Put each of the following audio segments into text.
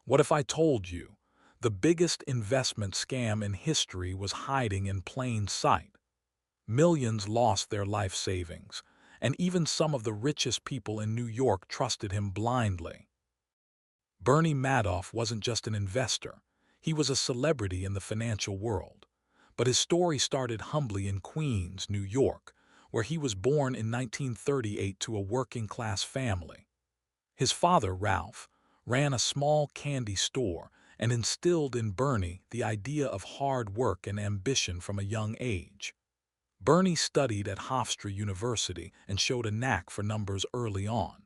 What if I told you the biggest investment scam in history was hiding in plain sight? Millions lost their life savings, and even some of the richest people in New York trusted him blindly. Bernie Madoff wasn't just an investor. He was a celebrity in the financial world. But his story started humbly in Queens, New York, where he was born in 1938 to a working-class family. His father, Ralph, ran a small candy store and instilled in Bernie the idea of hard work and ambition from a young age. Bernie studied at Hofstra University and showed a knack for numbers early on.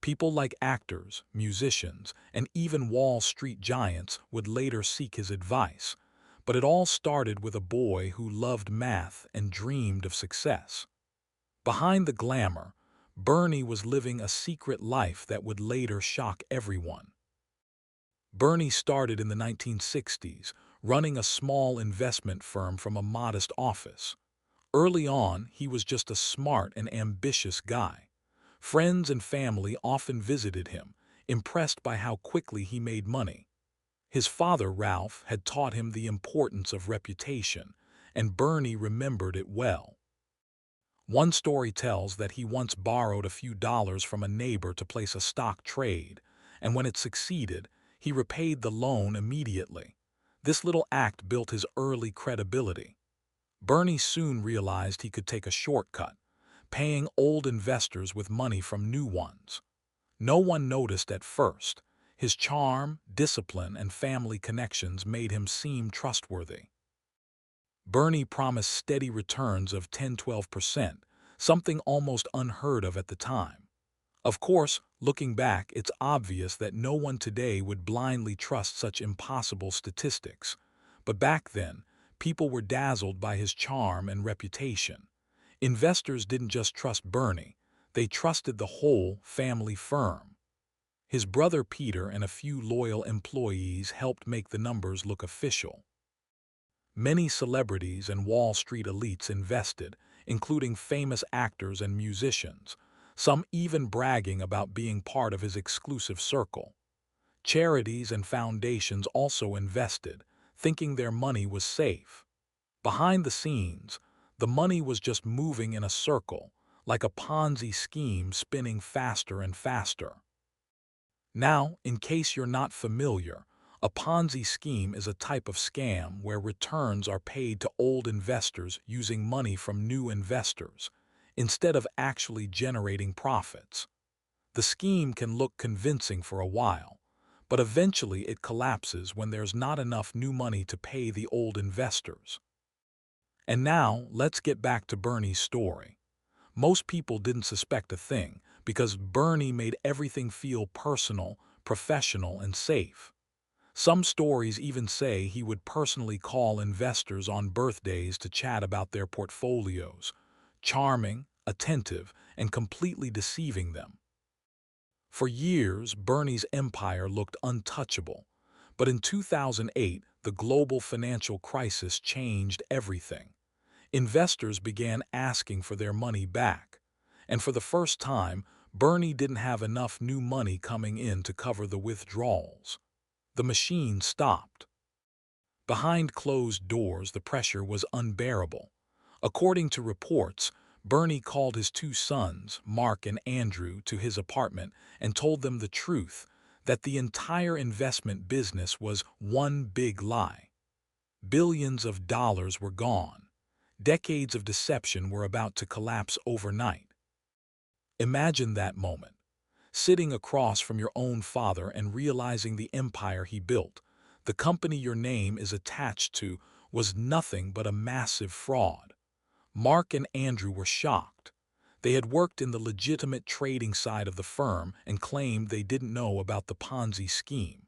People like actors, musicians, and even Wall Street giants would later seek his advice, but it all started with a boy who loved math and dreamed of success. Behind the glamour, Bernie was living a secret life that would later shock everyone. Bernie started in the 1960s, running a small investment firm from a modest office. Early on, he was just a smart and ambitious guy. Friends and family often visited him, impressed by how quickly he made money. His father, Ralph, had taught him the importance of reputation, and Bernie remembered it well. One story tells that he once borrowed a few dollars from a neighbor to place a stock trade, and when it succeeded, he repaid the loan immediately. This little act built his early credibility. Bernie soon realized he could take a shortcut, paying old investors with money from new ones. No one noticed at first. His charm, discipline, and family connections made him seem trustworthy. Bernie promised steady returns of 10–12%, something almost unheard of at the time. Of course, looking back, it's obvious that no one today would blindly trust such impossible statistics. But back then, people were dazzled by his charm and reputation. Investors didn't just trust Bernie, they trusted the whole family firm. His brother Peter and a few loyal employees helped make the numbers look official. Many celebrities and Wall Street elites invested, including famous actors and musicians, some even bragging about being part of his exclusive circle. Charities and foundations also invested, thinking their money was safe. Behind the scenes, the money was just moving in a circle, like a Ponzi scheme spinning faster and faster. Now, in case you're not familiar, a Ponzi scheme is a type of scam where returns are paid to old investors using money from new investors, instead of actually generating profits. The scheme can look convincing for a while, but eventually it collapses when there's not enough new money to pay the old investors. And now, let's get back to Bernie's story. Most people didn't suspect a thing because Bernie made everything feel personal, professional, and safe. Some stories even say he would personally call investors on birthdays to chat about their portfolios, charming, attentive, and completely deceiving them. For years, Bernie's empire looked untouchable, but in 2008, the global financial crisis changed everything. Investors began asking for their money back, and for the first time, Bernie didn't have enough new money coming in to cover the withdrawals. The machine stopped. Behind closed doors, the pressure was unbearable. According to reports, Bernie called his two sons, Mark and Andrew, to his apartment and told them the truth, that the entire investment business was one big lie. Billions of dollars were gone. Decades of deception were about to collapse overnight. Imagine that moment, sitting across from your own father and realizing the empire he built, the company your name is attached to, was nothing but a massive fraud. Mark and Andrew were shocked. They had worked in the legitimate trading side of the firm and claimed they didn't know about the Ponzi scheme.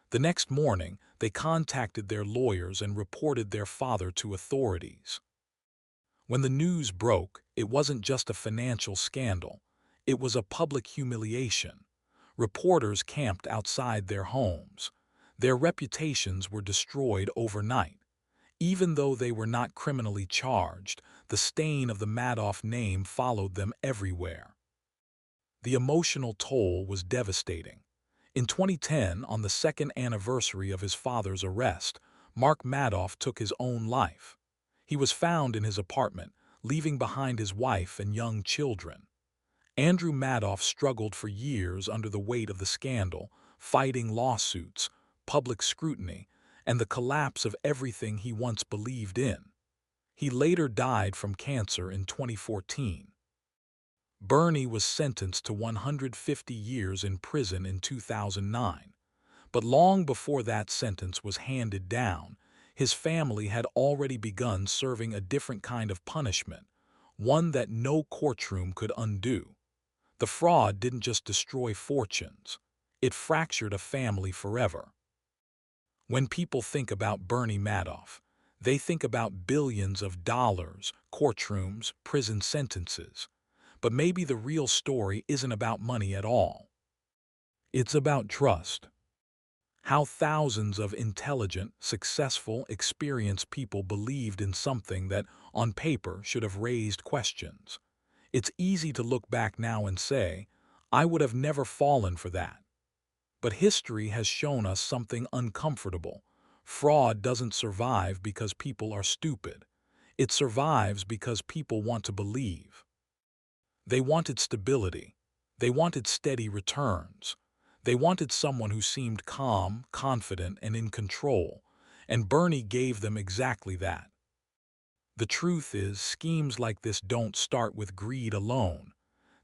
The next morning, they contacted their lawyers and reported their father to authorities. When the news broke, it wasn't just a financial scandal. It was a public humiliation. Reporters camped outside their homes. Their reputations were destroyed overnight. Even though they were not criminally charged, the stain of the Madoff name followed them everywhere. The emotional toll was devastating. In 2010, on the second anniversary of his father's arrest, Mark Madoff took his own life. He was found in his apartment, leaving behind his wife and young children. Andrew Madoff struggled for years under the weight of the scandal, fighting lawsuits, public scrutiny, and the collapse of everything he once believed in. He later died from cancer in 2014. Bernie was sentenced to 150 years in prison in 2009. But long before that sentence was handed down, his family had already begun serving a different kind of punishment, one that no courtroom could undo. The fraud didn't just destroy fortunes, it fractured a family forever. When people think about Bernie Madoff, they think about billions of dollars, courtrooms, prison sentences. But maybe the real story isn't about money at all. It's about trust. How thousands of intelligent, successful, experienced people believed in something that, on paper, should have raised questions. It's easy to look back now and say, I would have never fallen for that. But history has shown us something uncomfortable. Fraud doesn't survive because people are stupid. It survives because people want to believe. They wanted stability. They wanted steady returns. They wanted someone who seemed calm, confident, and in control, and Bernie gave them exactly that. The truth is, schemes like this don't start with greed alone.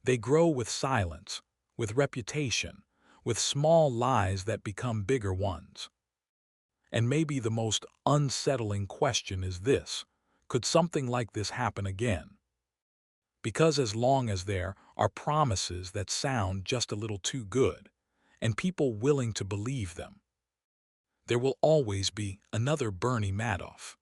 They grow with silence, with reputation, with small lies that become bigger ones. And maybe the most unsettling question is this: could something like this happen again? Because as long as there are promises that sound just a little too good, and people willing to believe them, there will always be another Bernie Madoff.